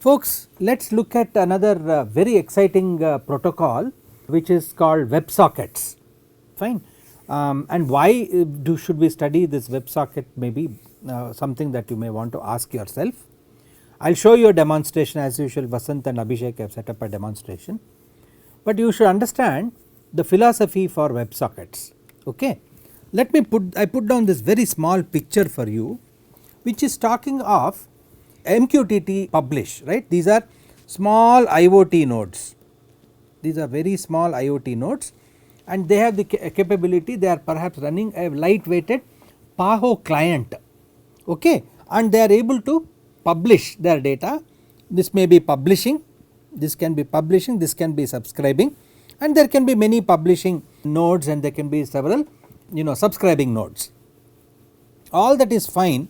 Folks, let us look at another very exciting protocol which is called Websockets, fine. And why should we study this WebSocket, may be something that you may want to ask yourself. I will show you a demonstration as usual. Vasant and Abhishek have set up a demonstration, but you should understand the philosophy for WebSockets. Okay. Let me I put down this very small picture for you which is talking of Mqtt publish, right. These are small IoT nodes, these are very small IoT nodes, and they have the capability, they are perhaps running a lightweighted PAHO client, okay, and they are able to publish their data. This may be publishing, this can be publishing, this can be subscribing, and there can be many publishing nodes and there can be several subscribing nodes. All that is fine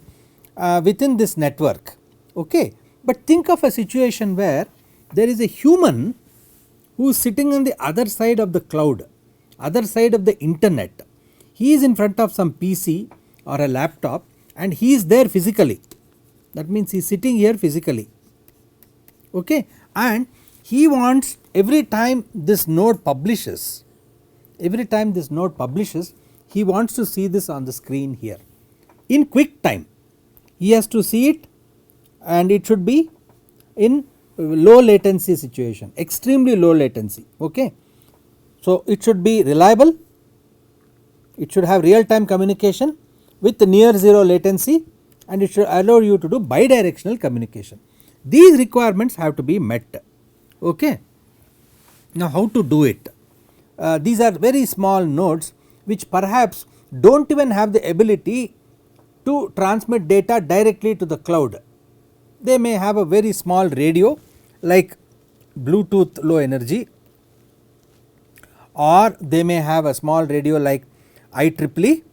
within this network, okay, but think of a situation where there is a human who is sitting on the other side of the cloud, other side of the internet. He is in front of some PC or a laptop and he is there physically, that means he is sitting here physically, okay, and he wants every time this node publishes, he wants to see this on the screen here in quick time. He has to see it and it should be in low latency situation, extremely low latency, okay. So it should be reliable, it should have real time communication with near zero latency, and it should allow you to do bidirectional communication. These requirements have to be met, okay. Now how to do it? These are very small nodes which perhaps do not even have the ability to transmit data directly to the cloud. They may have a very small radio like Bluetooth low energy, or they may have a small radio like IEEE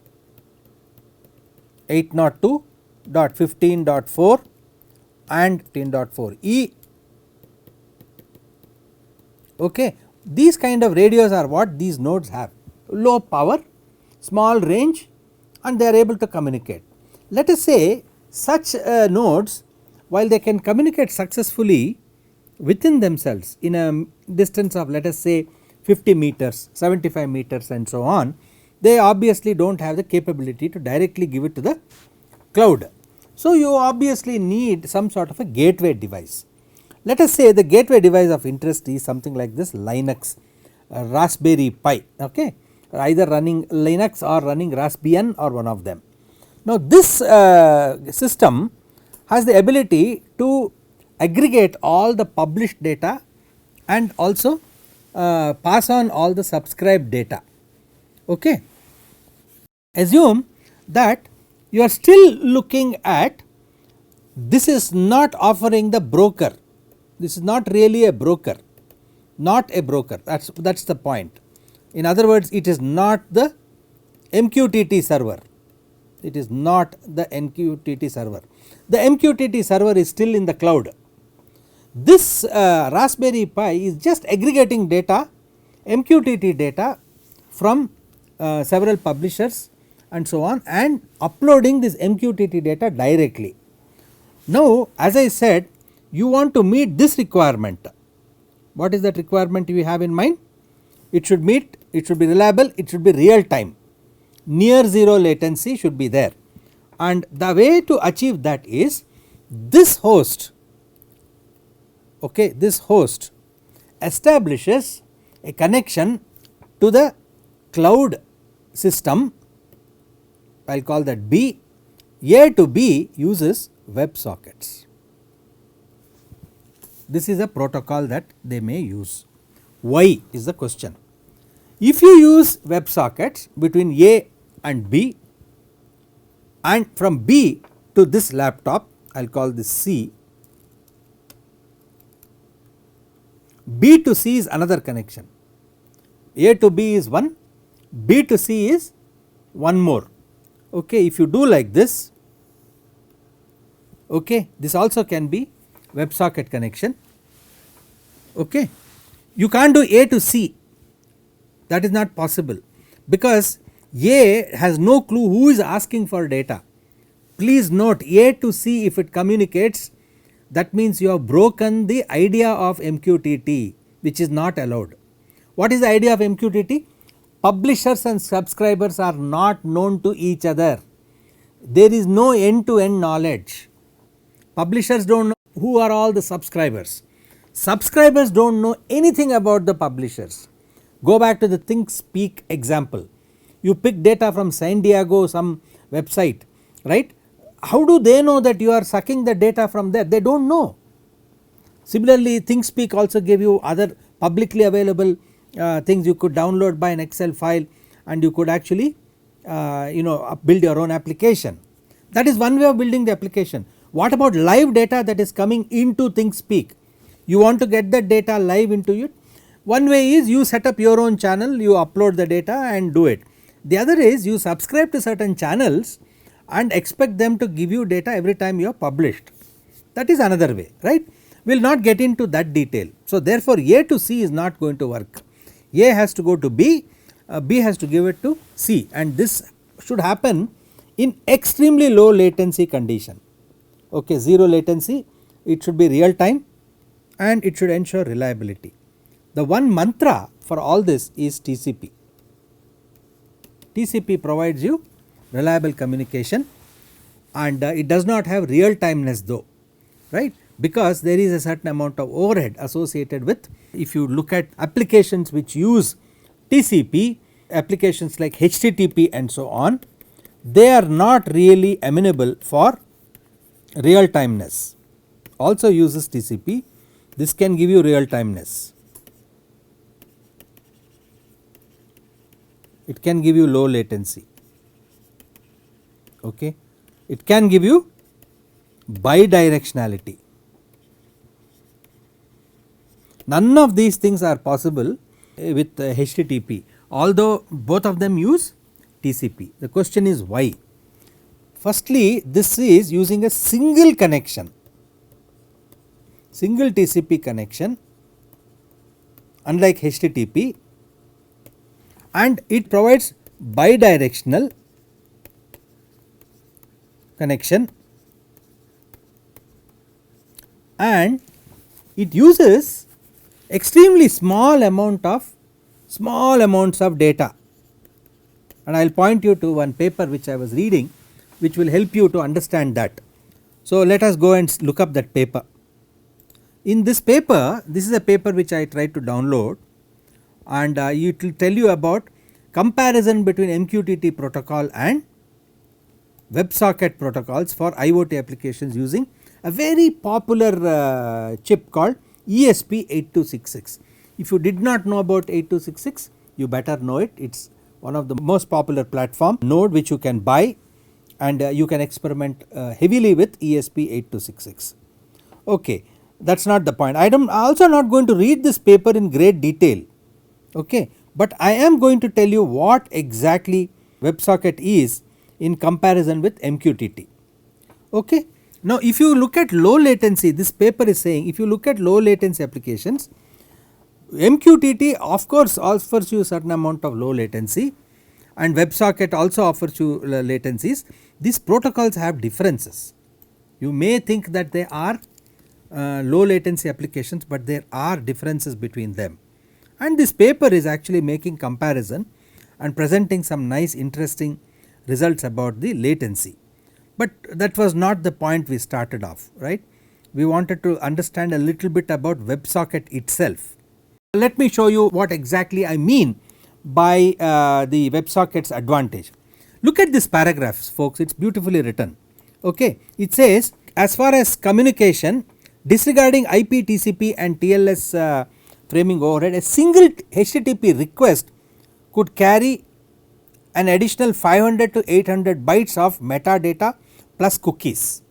802.15.4 and 15.4e, okay. These kind of radios are what these nodes have, low power, small range, and they are able to communicate. Let us say such nodes, while they can communicate successfully within themselves in a distance of, let us say, 50 meters, 75 meters and so on, they obviously do not have the capability to directly give it to the cloud. So you obviously need some sort of a gateway device. Let us say the gateway device of interest is something like this Linux, Raspberry Pi, okay, either running Linux or running Raspbian or one of them. Now this system has the ability to aggregate all the published data and also pass on all the subscribed data, okay. Assume that you are still looking at, this is not offering the broker, this is not really a broker, that is the point. In other words, it is not the Mqtt server, it is not the Mqtt server. The Mqtt server is still in the cloud. This Raspberry Pi is just aggregating data, Mqtt data from several publishers and so on, and uploading this Mqtt data directly. Now as I said, you want to meet this requirement. What is that requirement you have in mind? It should be reliable, it should be real time, near zero latency should be there, and the way to achieve that is this host, okay, this host establishes a connection to the cloud system, I will call that B. A to B uses Websockets. This is a protocol that they may use. Why is the question? If you use Websockets between A and B, and from B to this laptop, I will call this C, B to C is another connection, A to B is one, B to C is one more, okay. If you do like this, okay, this also can be WebSocket connection, okay. You can't do A to C, that is not possible, because A has no clue who is asking for data. Please note, A to C, if it communicates, that means you have broken the idea of MQTT, which is not allowed. What is the idea of MQTT? Publishers and subscribers are not known to each other. There is no end to end knowledge. Publishers do not know who are all the subscribers. Subscribers do not know anything about the publishers. Go back to the ThinkSpeak example. You pick data from San Diego, some website, right? How do they know that you are sucking the data from there? They do not know. Similarly, ThinkSpeak also gave you other publicly available things you could download by an Excel file, and you could actually build your own application. That is one way of building the application. What about live data that is coming into ThinkSpeak? You want to get that data live into it. One way is you set up your own channel, you upload the data and do it. The other is you subscribe to certain channels and expect them to give you data every time you are published. That is another way, right? We will not get into that detail. So therefore A to C is not going to work. A has to go to B, B has to give it to C, and this should happen in extremely low latency condition. Okay, 0 latency, it should be real time and it should ensure reliability. The one mantra for all this is TCP. TCP provides you reliable communication, and it does not have real timeness though, right, because there is a certain amount of overhead associated with. If you look at applications which use TCP, applications like HTTP and so on, they are not really amenable for real timeness. Also uses TCP, this can give you real timeness. It can give you low latency, okay. It can give you bidirectionality. None of these things are possible with HTTP, although both of them use TCP. The question is why? Firstly, this is using a single connection, single TCP connection, unlike HTTP, and it provides bidirectional connection, and it uses extremely small amounts of data, and I will point you to one paper which I was reading which will help you to understand that. So let us go and look up that paper. In this paper, this is a paper which I tried to download, and it will tell you about comparison between MQTT protocol and Websocket protocols for IoT applications using a very popular chip called ESP8266. If you did not know about 8266, you better know it. It is one of the most popular platform node which you can buy, and you can experiment heavily with ESP8266. Okay, that is not the point. I am also not going to read this paper in great detail, okay, but I am going to tell you what exactly Websocket is in comparison with MQTT. Okay. Now if you look at low latency, this paper is saying if you look at low latency applications, MQTT of course offers you certain amount of low latency, and Websocket also offers you latencies. These protocols have differences. You may think that they are low latency applications, but there are differences between them, and this paper is actually making comparison and presenting some nice interesting results about the latency. But that was not the point we started off, right. We wanted to understand a little bit about Websocket itself. Let me show you what exactly I mean by the Websocket's advantage. Look at this paragraphs folks, it is beautifully written, okay. It says as far as communication, disregarding IP, TCP and TLS framing overhead, a single HTTP request could carry an additional 500 to 800 bytes of metadata plus cookies.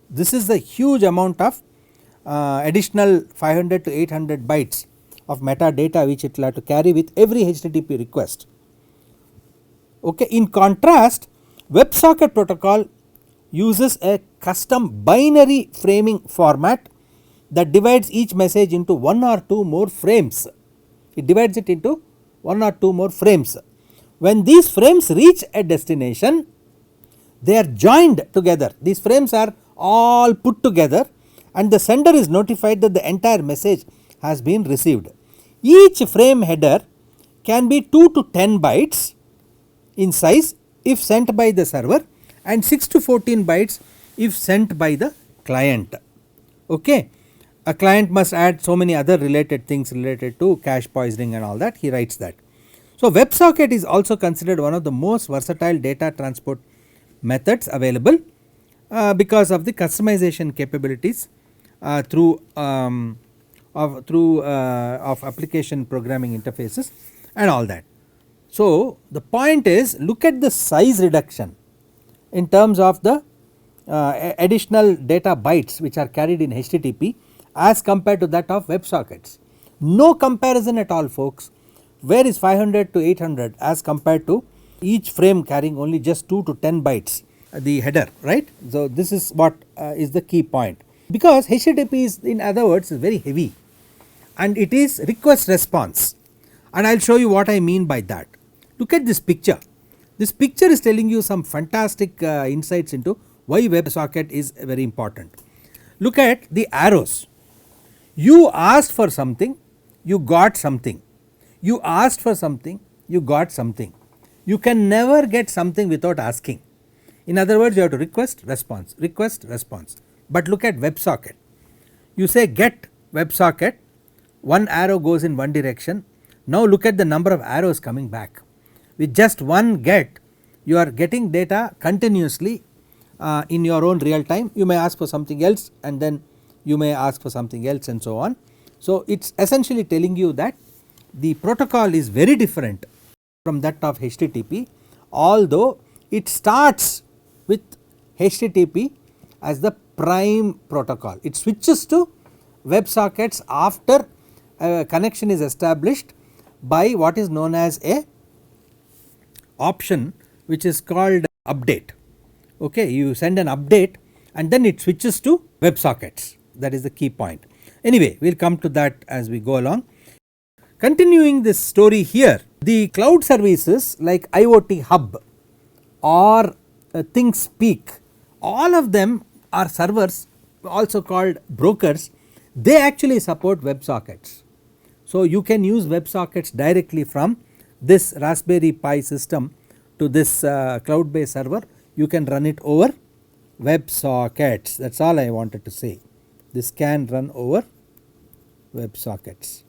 This is the huge amount of additional 500 to 800 bytes of metadata which it will have to carry with every HTTP request. Okay. In contrast, WebSocket protocol uses a custom binary framing format that divides each message into one or two more frames. It divides it into one or two more frames. When these frames reach a destination, they are joined together. These frames are all put together and the sender is notified that the entire message has been received. Each frame header can be 2 to 10 bytes in size if sent by the server and 6 to 14 bytes if sent by the client. Okay. A client must add so many other related things related to cache poisoning and all that, he writes that. So, WebSocket is also considered one of the most versatile data transport methods available because of the customization capabilities through of application programming interfaces and all that. So, the point is, look at the size reduction in terms of the additional data bytes which are carried in HTTP as compared to that of WebSockets. No comparison at all, folks. Where is 500 to 800 as compared to each frame carrying only just 2 to 10 bytes the header, right. So, this is what is the key point, because HTTP is, in other words, is very heavy and it is request response, and I will show you what I mean by that. Look at this picture. This picture is telling you some fantastic insights into why WebSocket is very important. Look at the arrows. You asked for something, you got something. You asked for something, you got something. You can never get something without asking. In other words, you have to request response, request response. But look at WebSocket. You say get WebSocket, one arrow goes in one direction. Now look at the number of arrows coming back. With just one get, you are getting data continuously in your own real time. You may ask for something else and then you may ask for something else and so on. So, it is essentially telling you that the protocol is very different from that of HTTP, although it starts with HTTP as the prime protocol. It switches to WebSockets after a connection is established by what is known as a option which is called update. Okay, you send an update and then it switches to WebSockets, that is the key point. Anyway, we will come to that as we go along. Continuing this story here, the cloud services like IoT Hub or ThinkSpeak, all of them are servers, also called brokers. They actually support WebSockets. So, you can use WebSockets directly from this Raspberry Pi system to this cloud based server. You can run it over WebSockets, that is all I wanted to say. This can run over WebSockets.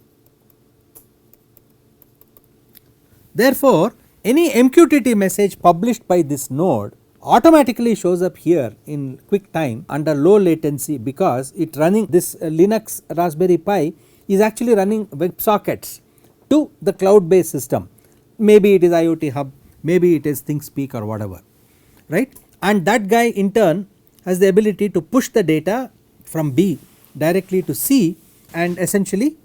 Therefore, any MQTT message published by this node automatically shows up here in quick time under low latency, because it running this Linux Raspberry Pi is actually running WebSockets to the cloud based system. Maybe it is IoT Hub, maybe it is ThinkSpeak or whatever, right, and that guy in turn has the ability to push the data from B directly to C and essentially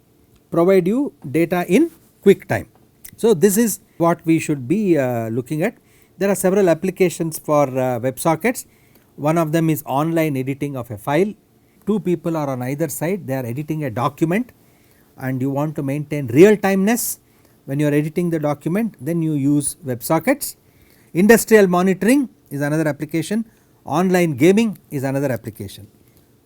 provide you data in quick time. So, this is what we should be looking at. There are several applications for WebSockets. One of them is online editing of a file. Two people are on either side, they are editing a document and you want to maintain real timeness when you are editing the document, then you use WebSockets. Industrial monitoring is another application, online gaming is another application.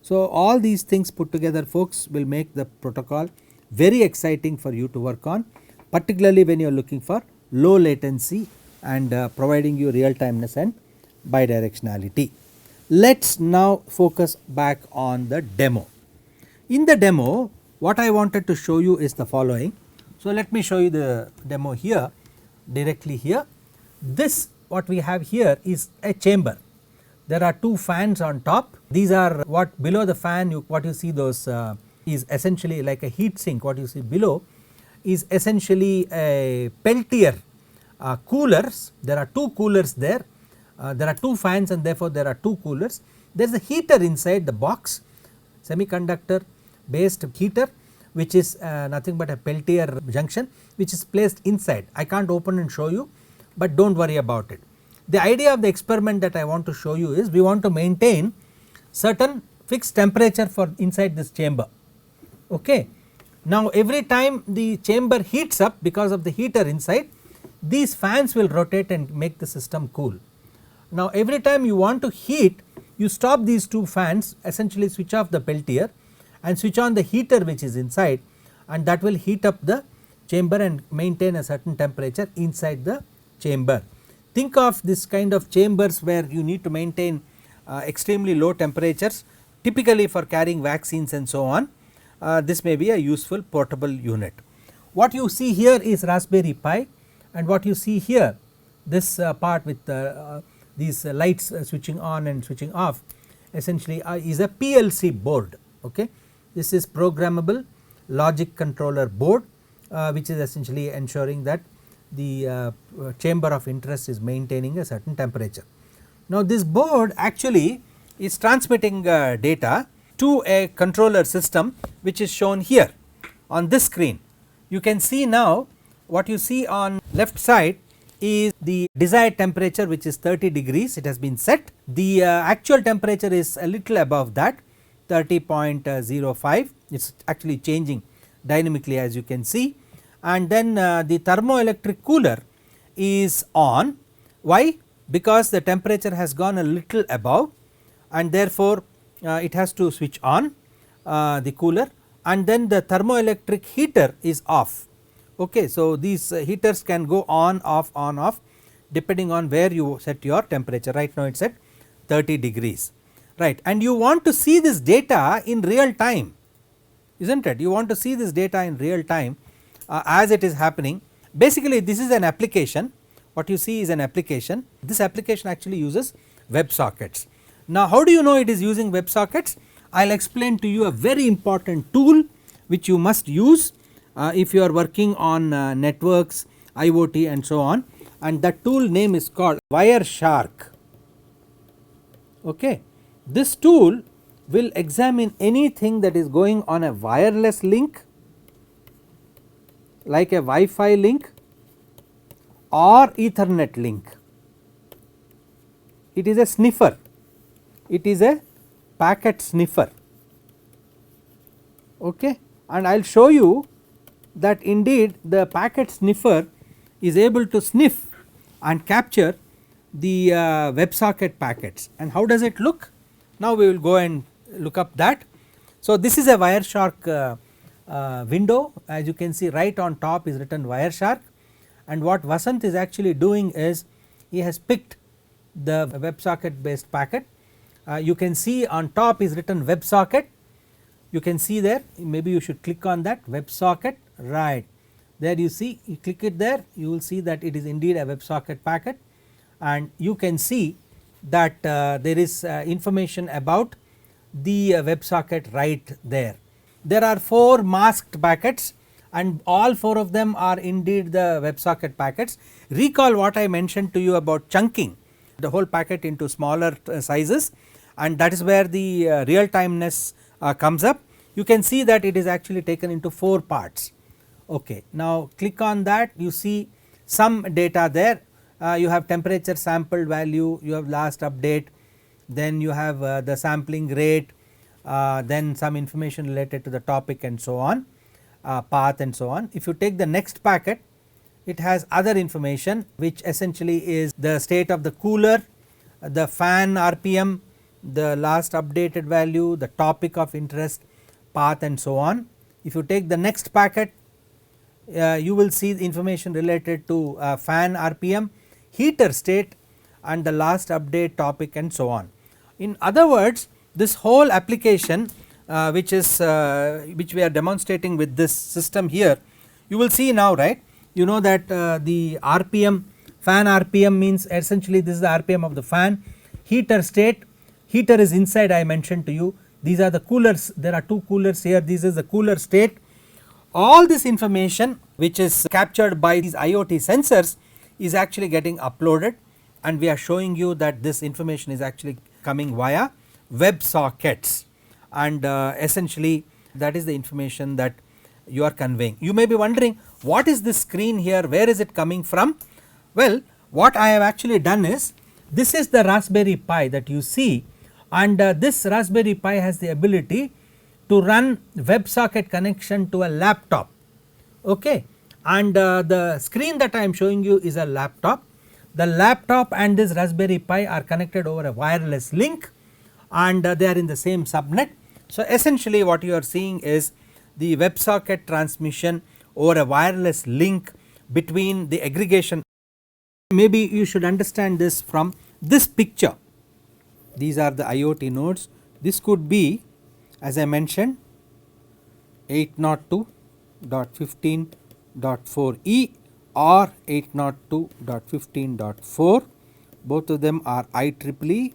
So, all these things put together, folks, will make the protocol very exciting for you to work on, particularly when you are looking for low latency and providing you real timeness and bidirectionality. Let us now focus back on the demo. In the demo, what I wanted to show you is the following. So, let me show you the demo here, directly here. This what we have here is a chamber. There are two fans on top. These are what below the fan, what you see those is essentially like a heat sink. What you see below is essentially a Peltier coolers. There are two coolers there. There are two fans and therefore there are two coolers. There is a heater inside the box, semiconductor based heater, which is nothing but a Peltier junction which is placed inside. I can't open and show you, but do not worry about it. The idea of the experiment that I want to show you is we want to maintain certain fixed temperature for inside this chamber. Okay. Now, every time the chamber heats up because of the heater inside, these fans will rotate and make the system cool. Now, every time you want to heat, you stop these two fans, essentially switch off the Peltier and switch on the heater which is inside, and that will heat up the chamber and maintain a certain temperature inside the chamber. Think of this kind of chambers where you need to maintain extremely low temperatures, typically for carrying vaccines and so on. This may be a useful portable unit. What you see here is Raspberry Pi, and what you see here, this part with these lights switching on and switching off, essentially is a PLC board. Okay. This is programmable logic controller board, which is essentially ensuring that the chamber of interest is maintaining a certain temperature. Now this board actually is transmitting data to a controller system which is shown here on this screen. You can see now, what you see on left side is the desired temperature, which is 30 degrees. It has been set. The actual temperature is a little above that, 30.05. It is actually changing dynamically, as you can see, and then the thermoelectric cooler is on. Why? Because the temperature has gone a little above, and therefore it has to switch on the cooler, and then the thermoelectric heater is off. Okay, so these heaters can go on off depending on where you set your temperature. Right now it is at 30 degrees, right, and you want to see this data in real time, isn't it? You want to see this data in real time as it is happening. Basically this is an application. What you see is an application. This application actually uses Websockets. Now how do you know it is using Websockets? I will explain to you a very important tool which you must use if you are working on networks, IoT and so on, and that tool name is called Wireshar. Okay. This tool will examine anything that is going on a wireless link, like a Wi-Fi link or Ethernet link. It is a sniffer, it is a packet sniffer. Okay. And I will show you that indeed the packet sniffer is able to sniff and capture the WebSocket packets. And how does it look? Now we will go and look up that. So this is a Wireshark window. As you can see, right on top is written Wireshark, and what Vasant is actually doing is he has picked the WebSocket based packet. You can see on top is written WebSocket. You can see there, maybe you should click on that WebSocket, right there you see, you click it there, you will see that it is indeed a WebSocket packet, and you can see that there is information about the WebSocket right there. There are 4 masked packets and all 4 of them are indeed the WebSocket packets. Recall what I mentioned to you about chunking the whole packet into smaller sizes, and that is where the real timeness comes up. You can see that it is actually taken into 4 parts. Okay. Now click on that, you see some data there. You have temperature sampled value, you have last update, then you have the sampling rate, then some information related to the topic and so on, path and so on. If you take the next packet, it has other information which essentially is the state of the cooler, the fan RPM, the last updated value, the topic of interest, path and so on. If you take the next packet, you will see the information related to fan RPM, heater state and the last update topic and so on. In other words, this whole application which we are demonstrating with this system here, you will see now, right, you know that the RPM, fan RPM means essentially this is the RPM of the fan. Heater state, heater is inside, I mentioned to you, these are the coolers, there are 2 coolers here, this is the cooler state. All this information which is captured by these IoT sensors is actually getting uploaded, and we are showing you that this information is actually coming via WebSockets, and essentially that is the information that you are conveying. You may be wondering, what is this screen here, where is it coming from? Well, what I have actually done is, this is the Raspberry Pi that you see, and this Raspberry Pi has the ability to run WebSocket connection to a laptop. Okay. And the screen that I am showing you is a laptop. The laptop and this Raspberry Pi are connected over a wireless link. and they are in the same subnet. So essentially what you are seeing is the WebSocket transmission over a wireless link between the aggregation. Maybe you should understand this from this picture. These are the IoT nodes. This could be, as I mentioned, 802.15.4e or 802.15.4. both of them are IEEE,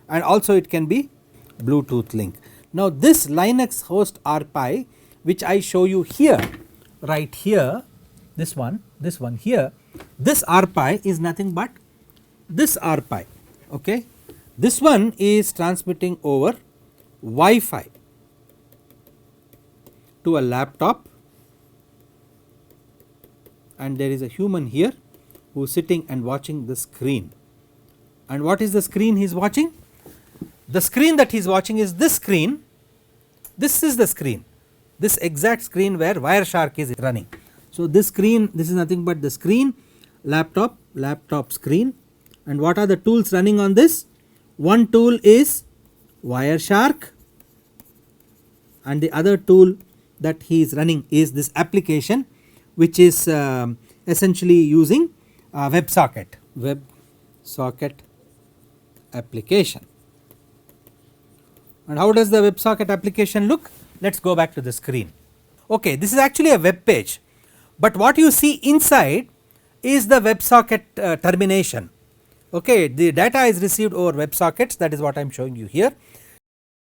and also it can be Bluetooth link. Now this Linux host RPi which I show you here, right here, this one here, this RPi is nothing but this RPi. Okay, this one is transmitting over Wi-Fi to a laptop, and there is a human here who is sitting and watching the screen. And what is the screen he is watching? The screen that he is watching is this screen. This is the screen, this exact screen where Wireshark is running. So this screen, this is nothing but the screen, laptop screen. And what are the tools running on this? One tool is Wireshark, and the other tool that he is running is this application which is essentially using WebSocket application. And how does the WebSocket application look? Let us go back to the screen. Okay, this is actually a web page, but what you see inside is the WebSocket termination. Okay, the data is received over WebSockets, that is what I am showing you here,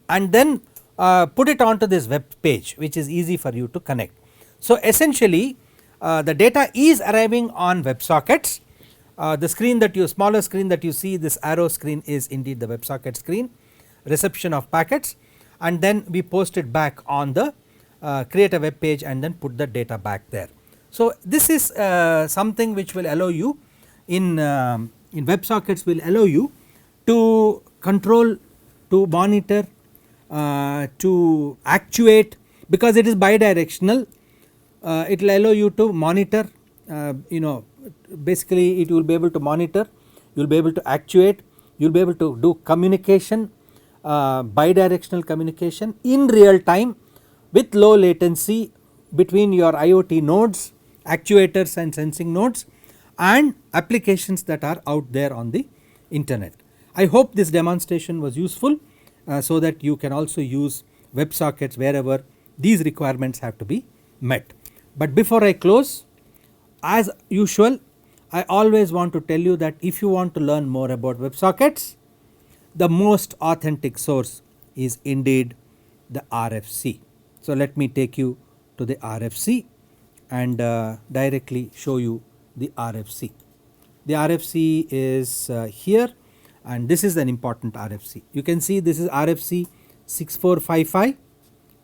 and then put it onto this web page which is easy for you to connect. So essentially the data is arriving on WebSockets. The screen that you, smaller screen that you see, this arrow screen, is indeed the WebSocket screen, reception of packets, and then we post it back on the create a web page and then put the data back there. So this is something which will allow you in WebSockets, will allow you to control, to monitor, to actuate, because it is bidirectional. It will allow you to monitor, basically it will be able to monitor, you will be able to actuate, you will be able to do communication, bidirectional communication in real time with low latency between your IoT nodes, actuators and sensing nodes, and applications that are out there on the internet. I hope this demonstration was useful so that you can also use WebSockets wherever these requirements have to be met. But before I close, as usual, I always want to tell you that if you want to learn more about WebSockets, the most authentic source is indeed the RFC. So let me take you to the RFC and directly show you the RFC. The RFC is here, and this is an important RFC. You can see this is RFC 6455.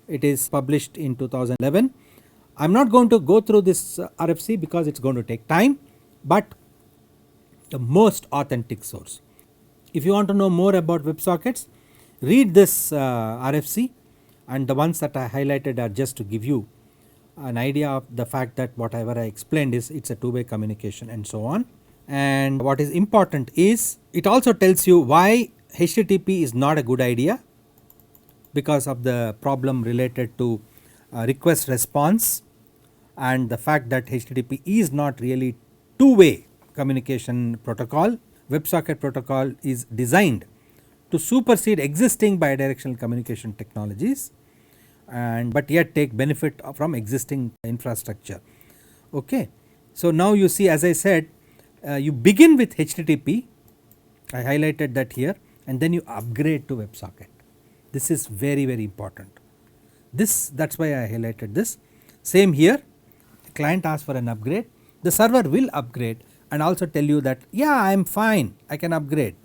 It is published in 2011. I am not going to go through this RFC because it is going to take time, but the most authentic source. If you want to know more about WebSockets, read this RFC, and the ones that I highlighted are just to give you an idea of the fact that whatever I explained is it is a two-way communication and so on. And what is important is it also tells you why HTTP is not a good idea, because of the problem related to request response and the fact that HTTP is not really two-way communication protocol. WebSocket protocol is designed to supersede existing bidirectional communication technologies, and but yet take benefit from existing infrastructure. Okay. So now you see, as I said, you begin with HTTP, I highlighted that here, and then you upgrade to WebSocket. This is very, very important. This, that is why I highlighted this. Same here, the client asks for an upgrade, the server will upgrade and also tell you that yeah, I am fine, I can upgrade.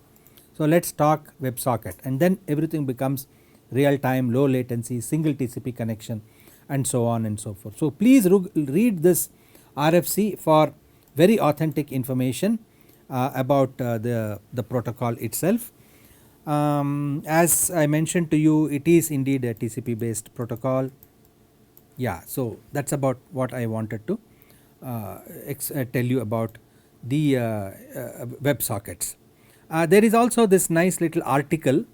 So let us talk WebSocket, and then everything becomes real time, low latency, single TCP connection, and so on and so forth. So please read this RFC for very authentic information about the protocol itself. As I mentioned to you, it is indeed a TCP based protocol. Yeah, so that is about what I wanted to tell you about the WebSockets. There is also this nice little article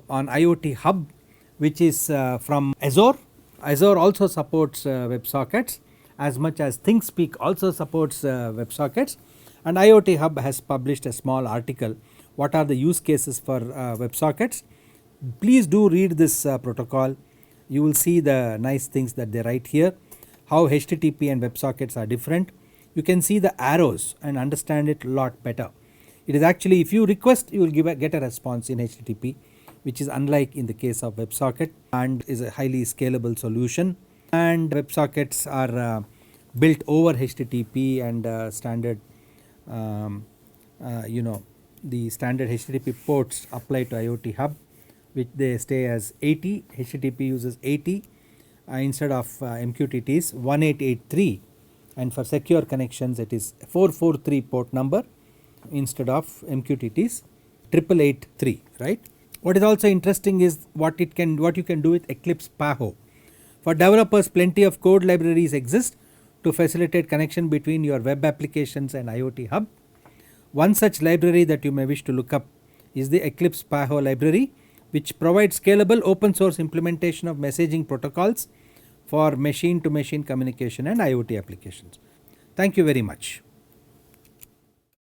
on IoT Hub which is from Azure. Azure also supports WebSockets as much as ThinkSpeak also supports WebSockets, and IoT Hub has published a small article what are the use cases for WebSockets. Please do read this protocol, you will see the nice things that they write here, how HTTP and WebSockets are different. You can see the arrows and understand it a lot better. It is actually, if you request, you will get a response in HTTP, which is unlike in the case of WebSocket, and is a highly scalable solution. And WebSockets are built over HTTP and standard the standard HTTP ports apply to IoT Hub, which they stay as 80. HTTP uses 80 instead of Mqtt it is 1883, and for secure connections it is 443 port number instead of Mqtt it is 8883, right. What is also interesting is what you can do with Eclipse PAHO. For developers, plenty of code libraries exist to facilitate connection between your web applications and IoT Hub. One such library that you may wish to look up is the Eclipse PAHO library, which provides scalable open source implementation of messaging protocols for machine to machine communication and IoT applications. Thank you very much.